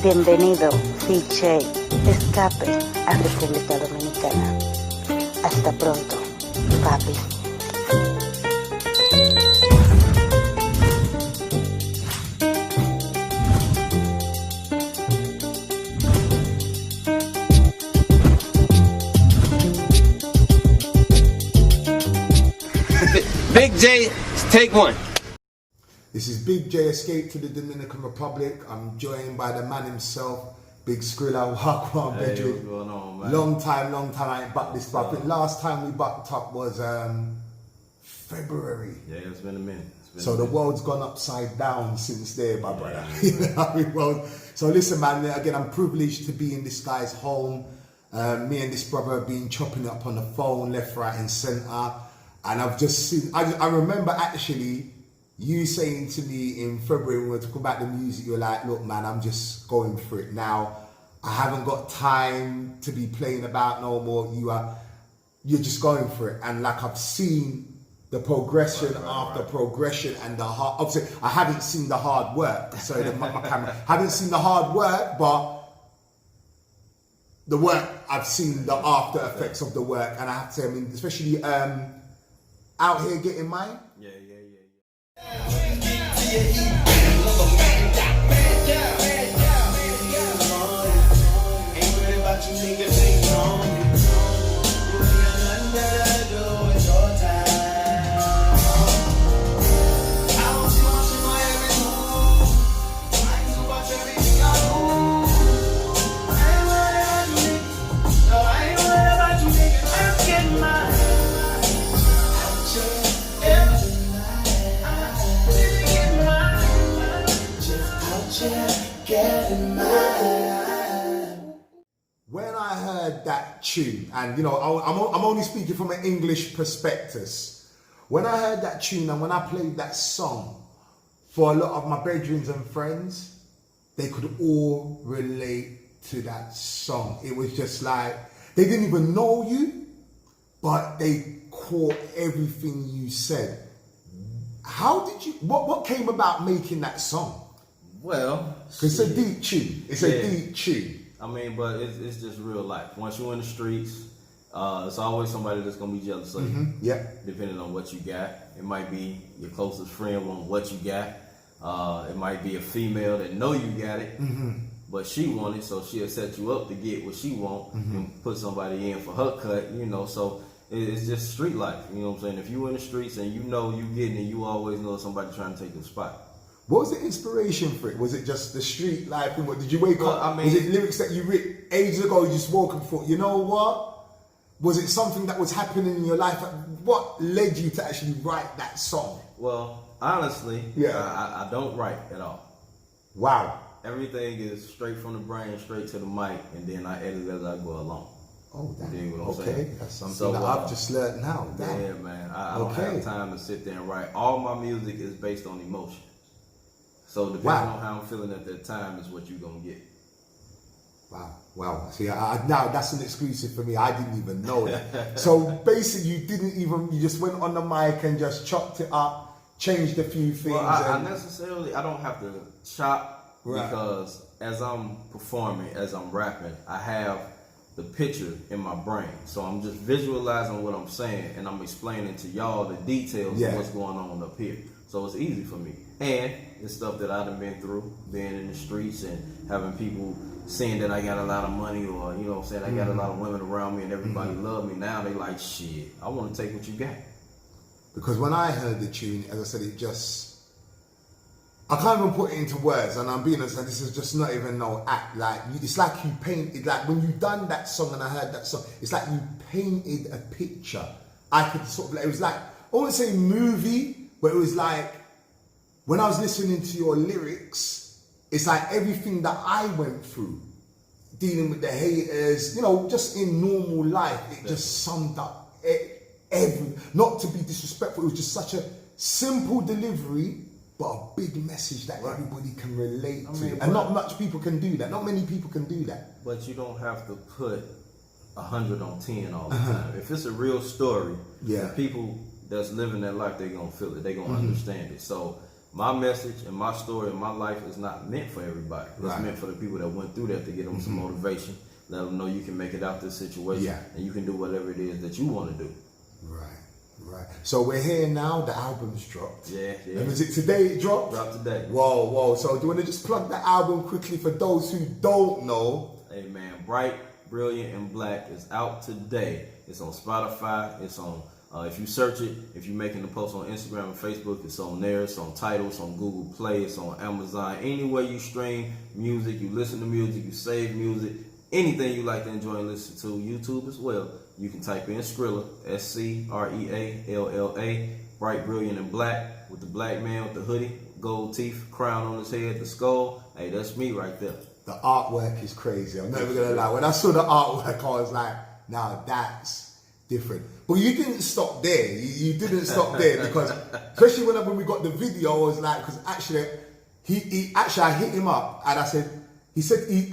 Bienvenido, BIGJAY, escape a República Dominicana. Hasta pronto, papi. Big J, take one. This is Big J Escape to the Dominican Republic. I'm joined by the man himself, Big Screalla. Wagwan, hey, what's going on, man? Long time I ain't bucked this, but I think last time we bucked up was February. Yeah, it's been a minute. So the world's gone upside down since there, my brother. So listen, man, again, I'm privileged to be in this guy's home. Me and this brother have been chopping it up on the phone, left, right and centre. And I've just seen, I remember actually you saying to me in February when we were talking about the music, you were like, look man, I'm just going for it now. I haven't got time to be playing about no more. You're just going for it. And like I've seen the progression after progression and the hard, obviously I haven't seen the hard work. Sorry, my camera. Haven't seen the hard work, but the work, I've seen the after effects of the work. And I have to say, I mean, especially out here getting mine. Yeah. When I heard that tune, and you know, I'm only speaking from an English prospectus. When I heard that tune and when I played that song for a lot of my bedrooms and friends, they could all relate to that song. It was just like, they didn't even know you, but they caught everything you said. How did you, what came about making that song? Well, it's a deep tune. It's a deep tune. I mean, but it's just real life. Once you're in the streets, it's always somebody that's gonna be jealous of you. Yeah. Depending on what you got, it might be your closest friend on what you got. It might be a female that know you got it, but she want it, so she'll set you up to get what she want and put somebody in for her cut. You know, so it's just street life. You know what I'm saying? If you in the streets and you know you getting it, you always know somebody trying to take your spot. What was the inspiration for it? Was it just the street life? And what did you wake up? I mean, was it lyrics that you wrote ages ago? You just woke up and thought, you know what? Was it something that was happening in your life? What led you to actually write that song? Well, honestly, I don't write at all. Wow. Everything is straight from the brain, straight to the mic, and then I edit as I go along. Oh, okay. That's something that I've just learned now. Damn. Yeah, man. I don't have time to sit there and write. All my music is based on emotion. So depending on how I'm feeling at that time is what you're gonna get. Wow. See, now that's an exclusive for me. I didn't even know that. So basically, you just went on the mic and just chopped it up, changed a few things. Well, I don't have to chop because as I'm performing, as I'm rapping, I have the picture in my brain. So I'm just visualizing what I'm saying and I'm explaining to y'all the details of what's going on up here. So it's easy for me. And it's stuff that I've been through, being in the streets and having people seeing that I got a lot of money, or, you know what I'm saying, I got a lot of women around me and everybody love me. Now they like, shit, I want to take what you got. Because when I heard the tune, as I said, I can't even put it into words, and I'm being honest, this is just not even no act. Like, it's like you painted, like when you done that song and I heard that song, it's like you painted a picture. I could sort of, it was like, I wouldn't say movie, but it was like, when I was listening to your lyrics, it's like everything that I went through, dealing with the haters, you know, just in normal life, it just summed up not to be disrespectful, it was just such a simple delivery, but a big message that everybody can relate to. And not much people can do that. Not many people can do that. But you don't have to put 100 on 10 all the time. If it's a real story, the people that's living that life, they're gonna feel it. They're gonna understand it. So my message and my story and my life is not meant for everybody. It's Right. meant for the people that went through that, to get them some motivation, let them know you can make it out this situation, and you can do whatever it is that you want to do. Right. So we're here now. The album's dropped. Yeah. And is it today it dropped? Dropped today. Whoa. So do you want to just plug the album quickly for those who don't know? Hey man, Bright, Brilliant, and Black is out today. It's on Spotify. It's on, if you search it, if you're making the post on Instagram and Facebook, it's on there. It's on Tidal. It's on Google Play. It's on Amazon. Anywhere you stream music, you listen to music, you save music, anything you like to enjoy and listen to, YouTube as well. You can type in Screalla, Screalla, Bright, Brilliant, and Black, with the black man with the hoodie, gold teeth, crown on his head, the skull. Hey, that's me right there. The artwork is crazy. I'm never gonna lie. When I saw the artwork, I was like, "Now that's different." But you didn't stop there. You didn't stop there, because especially when we got the video, I was like, because actually, I hit him up and I said, he said he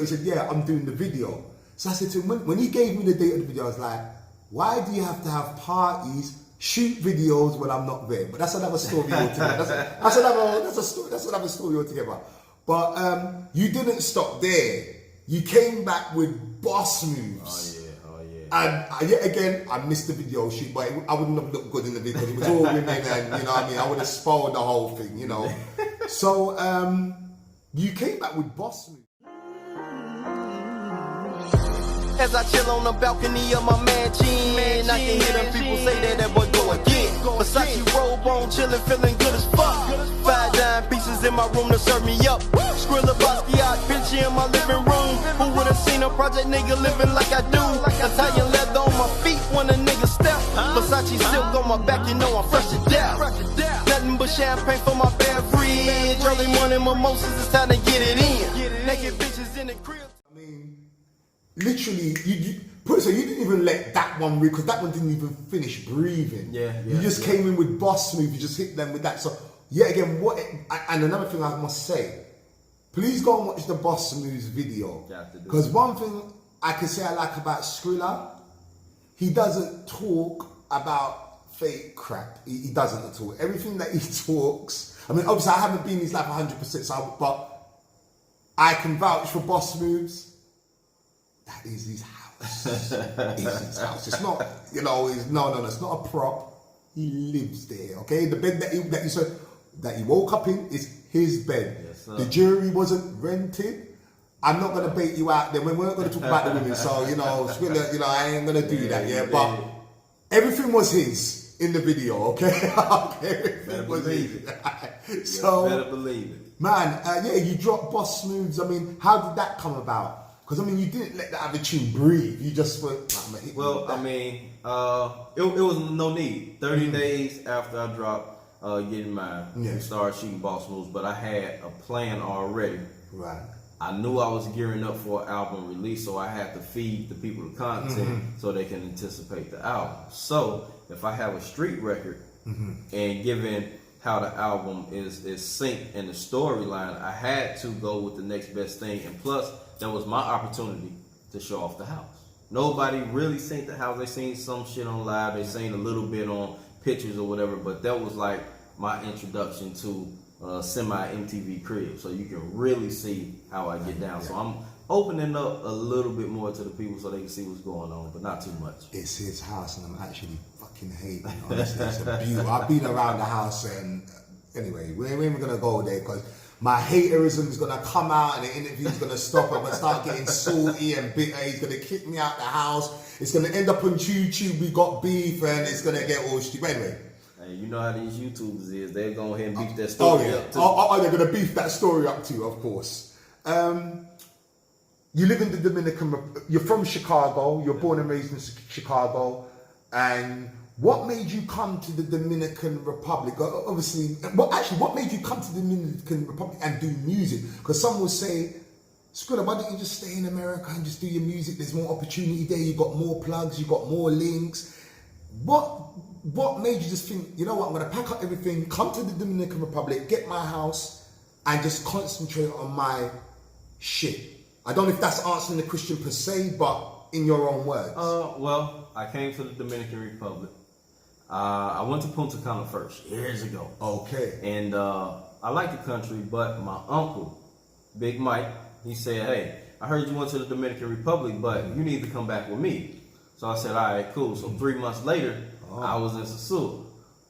said, "Yeah, I'm doing the video." So I said to him, when he gave me the date of the video, I was like, "Why do you have to have parties, shoot videos when I'm not there?" But that's another story altogether. That's another story altogether. But you didn't stop there. You came back with boss moves. Oh yeah. And yet again, I missed the video shoot, but I wouldn't have looked good in the video. It was all women, and you know what I mean. I would have spoiled the whole thing, you know. So you came back with boss moves. As I chill on the balcony of my mansion, I can hear them people say that boy go again. Versace robe on, chillin', feeling good as fuck. 5 dime pieces in my room to serve me up. Skrilla Basquiat, picture in my living room. Who would've seen a project nigga living like I do? Italian leather on my feet when a nigga step. Versace silk on my back, you know I'm fresh to death. Nothing but champagne for my beverage. Early morning mimosas, it's time to get it in. Naked bitches in the crib. I mean, literally, you didn't even let that one read, because that one didn't even finish breathing. You just came in with boss move. You just hit them with that. So yet again, and another thing I must say, please go and watch the boss moves video, because one thing I can say I like about Screalla, he doesn't talk about fake crap. He doesn't at all. Everything that he talks, I mean, obviously I haven't been in his life 100%, but I can vouch for boss moves. That is his house. It's his house. It's not, you know, it's not a prop. He lives there, okay? The bed that he said that he woke up in is his bed. Yes, the jury wasn't rented. I'm not gonna bait you out there. We're not gonna talk about the women, so you know, I ain't gonna do that, yeah. But everything was his in the video, okay? Everything was his. So better believe it. Man, you dropped boss moves. I mean, how did that come about? Because, I mean, you didn't let the other tune breathe. You just went, well, I mean, it was no need. 30 days after I dropped Getting Mine, we started shooting boss moves, but I had a plan already. Right. I knew I was gearing up for an album release, so I had to feed the people the content so they can anticipate the album. So, if I have a street record, and given how the album is synced in the storyline, I had to go with the next best thing. And plus, that was my opportunity to show off the house. Nobody really seen the house. They seen some shit on live. They seen a little bit on pictures or whatever. But that was like my introduction to semi-MTV crib. So you can really see how I get down. So I'm opening up a little bit more to the people so they can see what's going on, but not too much. It's his house, and I'm actually fucking hating, honestly. It's a beauty. I've been around the house, and anyway, we ain't even gonna go there, because my haterism is gonna come out, and the interview's gonna stop. I'm gonna start getting salty and bitter. He's gonna kick me out the house. It's gonna end up on YouTube. We got beef, and it's gonna get all stupid. Anyway. Hey, you know how these YouTubers is. They're going to go ahead and beef that story up too. They're gonna beef that story up too, of course. You live in the Dominican. You're from Chicago. You're born and raised in Chicago. And what made you come to the Dominican Republic? Obviously, what made you come to the Dominican Republic and do music? Because some will say, Screalla, why don't you just stay in America and just do your music? There's more opportunity there. You got more plugs. You got more links. What made you just think, you know what? I'm gonna pack up everything, come to the Dominican Republic, get my house, and just concentrate on my shit. I don't know if that's answering the question per se, but in your own words. Well, I came to the Dominican Republic. I went to Punta Cana first, years ago. Okay. And I like the country, but my uncle, Big Mike, he said, hey, I heard you went to the Dominican Republic, but you need to come back with me. So I said, all right, cool. So 3 months later, I was in Sasua.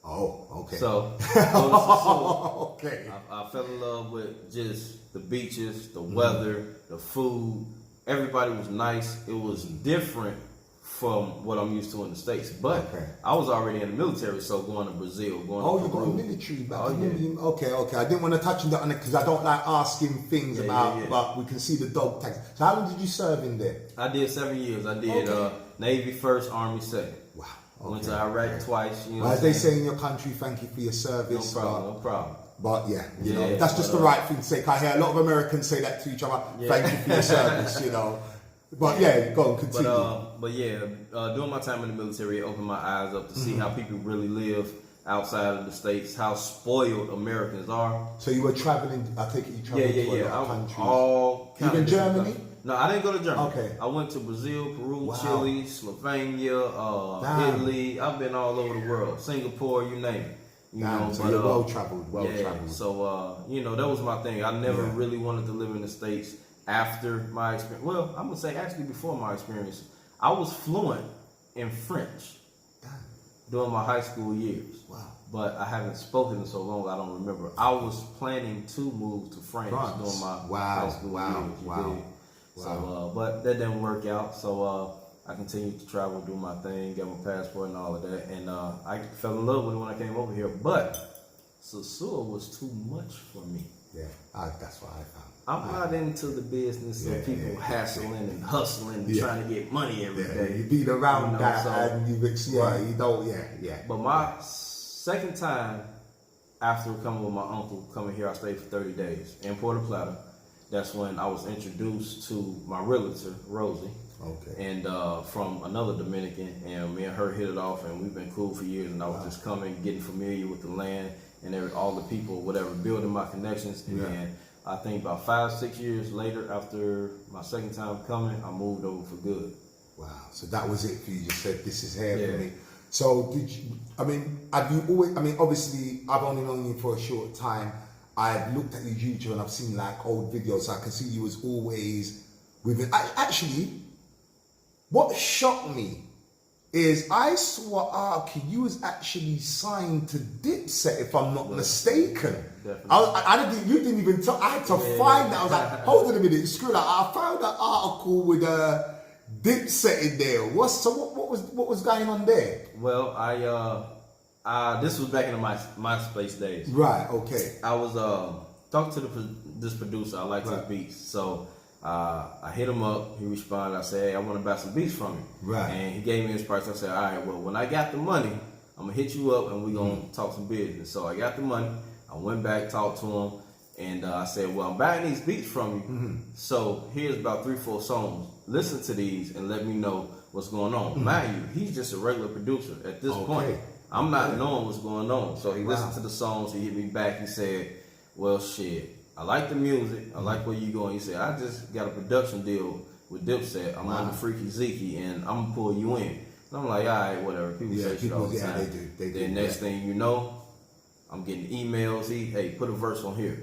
Oh, okay. So Sasua, okay. I fell in love with just the beaches, the weather, the food. Everybody was nice. It was different from what I'm used to in the States. But I was already in the military, so going to Brazil, going to Peru. You got a military back. Oh, yeah. Okay. I didn't want to touch on that because I don't like asking things about, but we can see the dog tags. So how long did you serve in there? I did 7 years. I did Navy first, Army second. Wow. I went to Iraq twice. You know, as they say in your country, thank you for your service. No problem. But yeah, you know, that's just the right thing to say. I hear a lot of Americans say that to each other. Thank you for your service, you know. But yeah, go on, continue. But yeah, during my time in the military, it opened my eyes up to see how people really live outside of the States, how spoiled Americans are. So you were traveling, I take it you traveled to a lot of countries. All even Germany? No, I didn't go to Germany. Okay. I went to Brazil, Peru, Chile, Slovenia, Italy. I've been all over the world. Singapore, you name it. You know, so you're well traveled, So, you know, that was my thing. I never really wanted to live in the States after my experience. Well, I'm going to say actually before my experience, I was fluent in French during my high school years. Wow. But I haven't spoken in so long, I don't remember. I was planning to move to France during my high school years. Wow. So, but that didn't work out. So, I continued to travel, do my thing, get my passport and all of that. And I fell in love with it when I came over here. But Sasua was too much for me. Yeah, that's what I found. I'm not into the business of people hassling and hustling and trying to get money every day. You've been around that so, and you don't, But my second time after coming with my uncle, coming here, I stayed for 30 days in Puerto Plata. That's when I was introduced to my realtor, Rosie. Okay. And from another Dominican, and me and her hit it off, and we've been cool for years. And I was just coming, getting familiar with the land and all the people, whatever, building my connections. And then I think about 5-6 years later, after my second time coming, I moved over for good. Wow. So that was it for you. You said, this is here for me. So have you always, obviously I've only known you for a short time. I've looked at your YouTube and I've seen like old videos. So I can see you was always with it. Actually, what shocked me is I saw you was actually signed to Dipset, if I'm not mistaken. You didn't even tell. I had to find that. I was like, hold on a minute, Screalla. I found that article with Dipset in there. What was going on there? Well, this was back in the MySpace days. Right. Okay. I was talking to this producer. I liked his beats, so I hit him up. He responded. I said, "Hey, I want to buy some beats from you." Right. And he gave me his price. I said, "All right, well, when I got the money, I'm gonna hit you up and we're gonna talk some business." So I got the money. I went back, talked to him, and I said, "Well, I'm buying these beats from you. So here's about 3-4 songs. Listen to these and let me know what's going on." Mind you, he's just a regular producer at this point. I'm not knowing what's going on. So he listened to the songs. He hit me back. He said, "Well, shit, I like the music. I like where you going." He said, "I just got a production deal with Dipset. I'm under Freaky Zeke, and I'm going to pull you in." And I'm like, all right, whatever. People say shit all the time. They do. Then next thing you know, I'm getting emails. Hey, put a verse on here.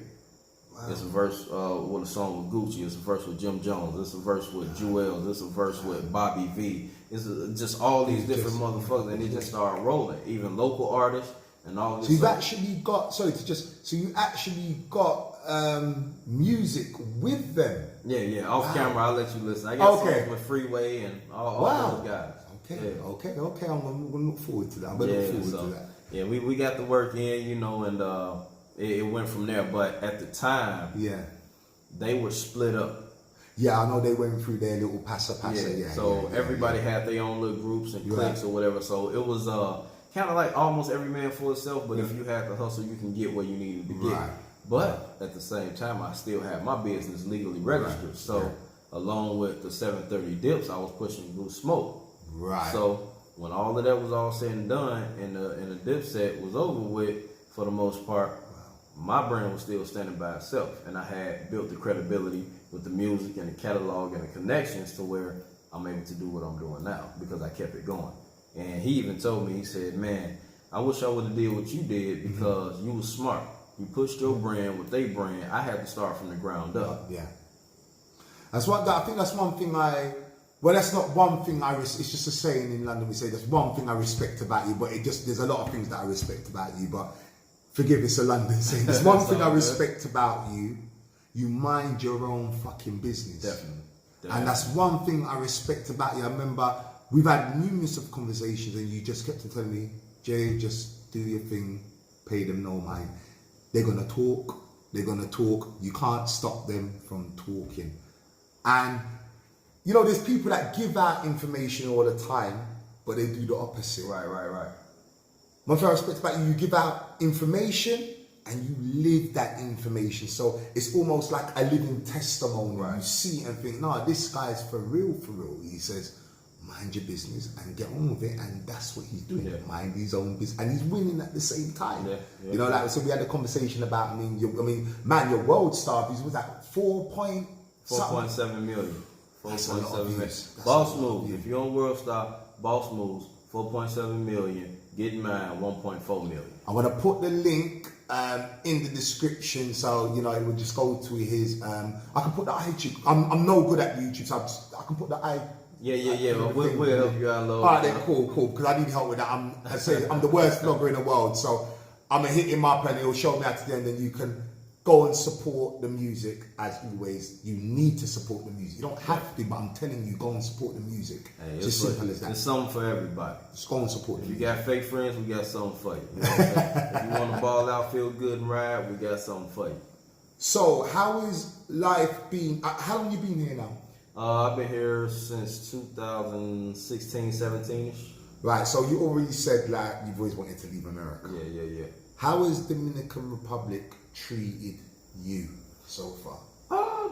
Wow. It's a verse with a song with Gucci. It's a verse with Jim Jones. It's a verse with Jewels. It's a verse with Bobby V. It's just all these different motherfuckers, and they just start rolling. Even local artists and all this. So you've actually got, so you actually got music with them. Yeah. Off camera, I'll let you listen. I got songs with Freeway and all those guys. Okay. I'm gonna look forward to that. I'm gonna look forward to that. Yeah, we got the work in, you know, and it went from there. But at the time, they were split up. Yeah, I know they went through their little passa. So everybody had their own little groups and cliques or whatever. So it was kind of like almost every man for himself. But if you had the hustle, you can get where you needed to get. But at the same time, I still had my business legally registered. So along with the 730 Dips, I was pushing Blue Smoke. Right. So when all of that was all said and done, and the Dipset was over with for the most part, my brand was still standing by itself, and I had built the credibility with the music and the catalog and the connections to where I'm able to do what I'm doing now because I kept it going. And he even told me, he said, "Man, I wish I would have did what you did because you was smart. You pushed your brand with their brand. I had to start from the ground up. Yeah. That's what I think. That's one thing well, that's not one thing it's just a saying in London. We say that's one thing I respect about you, but there's a lot of things that I respect about you. But forgive, it's a London saying. There's one thing I respect about you. You mind your own fucking business. Definitely. And that's one thing I respect about you. I remember we've had numerous of conversations, and you just kept on telling me, Jay, just do your thing, pay them no mind. They're gonna talk. You can't stop them from talking. And you know, there's people that give out information all the time, but they do the opposite. Right. One thing I respect about you, you give out information and you live that information. So it's almost like a living testimony. Right. You see it and think, no, this guy's for real. He says, mind your business and get on with it. And that's what he's doing. Yeah. Mind his own business. And he's winning at the same time. Yeah. You know, like, so we had a conversation about, man, your world star views was at 4.7 million. 4.7 million. Boss moves. If you're on World Star, Boss moves 4.7 million. Get mine 1.4 million. I'm gonna put the link in the description, so you know it will just go to his. I can put the YouTube. I'm no good at YouTube, so I can put the I. Yeah. We'll help you out a little. Alright, then cool. Because I need help with that. I'm the worst vlogger in the world, so I'm gonna hit him up and he'll show me how to do it, and then you can go and support the music. As always, you need to support the music. You don't have to, but I'm telling you, go and support the music. Hey, it's just simple as that. There's something for everybody. Just go and support the music. If you got fake friends, we got something for you. You know what I'm saying? If you want to ball out, feel good and ride, we got something for you. So, how is life been? How long you been here now? I've been here since 2016, 17ish. Right. So you already said like you've always wanted to leave America. Yeah. How has Dominican Republic treated you so far?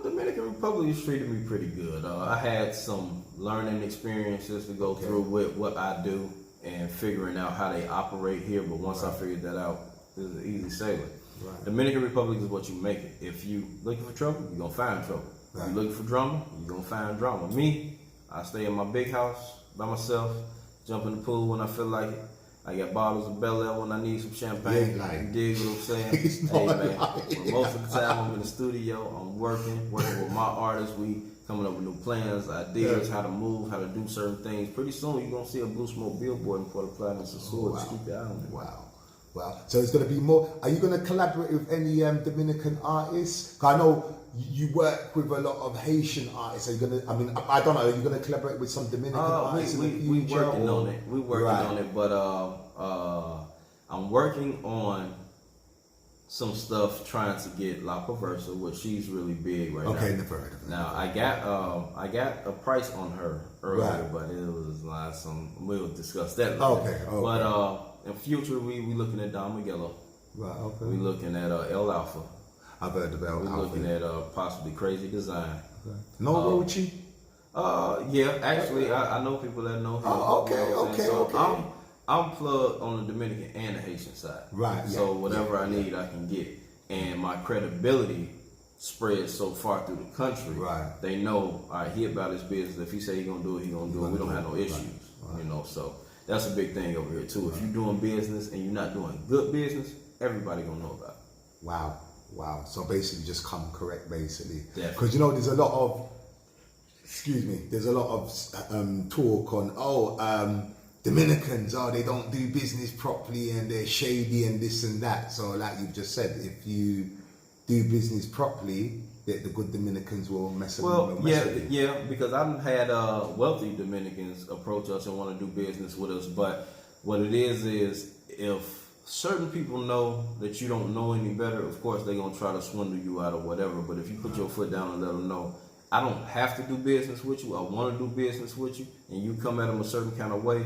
Dominican Republic has treated me pretty good. I had some learning experiences to go through with what I do and figuring out how they operate here. But once I figured that out, it was easy sailing. Right. Dominican Republic is what you make it. If you looking for trouble, you're gonna find trouble. Right. If you looking for drama, you're gonna find drama. Me, I stay in my big house by myself, jump in the pool when I feel like it. I got bottles of Bel Air when I need some champagne. You dig what I'm saying? Hey man, most of the time I'm in the studio, I'm working with my artists. We coming up with new plans, ideas, how to move, how to do certain things. Pretty soon you're gonna see a Blue Smoke billboard in Port of Platinum and Sword. Just keep your eye on it. Wow. So it's gonna be more. Are you gonna collaborate with any Dominican artists? 'Cause I know you work with a lot of Haitian artists. Are you gonna? I don't know. Are you gonna collaborate with some Dominican artists? We working on it. We working on it, but I'm working on some stuff trying to get La Perversa, which she's really big right now. Okay, never heard of it. Now I got a price on her earlier, but it was like we'll discuss that later. Okay. But in future we looking at Don Miguelo. Right. Okay. We looking at El Alpha. I've heard of El Alpha. We're looking at possibly Crazy Design. Okay. No Rochi? Yeah, actually I know people that know him. Oh, okay. So I'm plugged on the Dominican and the Haitian side. Right. So whatever I need, I can get. And my credibility spreads so far through the country. Right. They know, all right, he about his business. If he say he gonna do it, he gonna do it. We don't have no issues. Right. You know, so that's a big thing over here too. If you're doing business and you're not doing good business, everybody gonna know about it. Wow. So basically just come correct, basically. Because you know, there's a lot of talk on, Dominicans, they don't do business properly and they're shady and this and that. So like you've just said, if you do business properly, the good Dominicans will mess with you. Yeah, because I've had wealthy Dominicans approach us and want to do business with us. But what it is if certain people know that you don't know any better, of course they're going to try to swindle you out or whatever. But if you put your foot down and let them know, I don't have to do business with you, I want to do business with you, and you come at them a certain kind of way,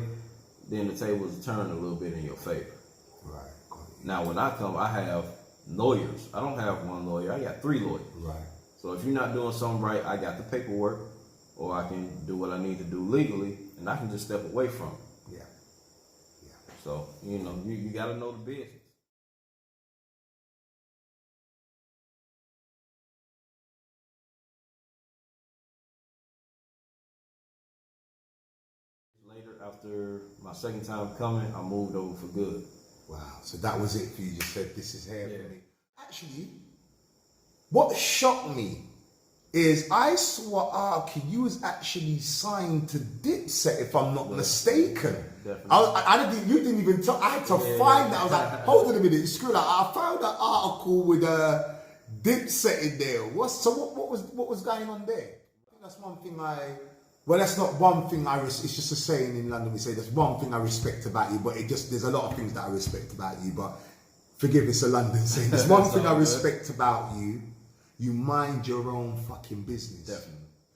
then the tables turn a little bit in your favor. Right. Now when I come, I have lawyers. I don't have one lawyer, I got 3 lawyers. Right. So if you're not doing something right, I got the paperwork, or I can do what I need to do legally, and I can just step away from it. Yeah. So, you know, you got to know the business. Later, after my second time coming, I moved over for good. Wow. So that was it for you. You just said, this is hair for me. Actually, what shocked me is I saw Arky, you was actually signed to Dipset, if I'm not mistaken. Definitely. You didn't even tell. I had to find that. I was like, hold on a minute, Screalla. I found that article with Dipset in there. What was going on there? I think that's one thing well, that's not one thing it's just a saying in London. We say there's one thing I respect about you, but there's a lot of things that I respect about you. But forgive, it's a London saying. There's one thing I respect about you. You mind your own fucking business. Definitely.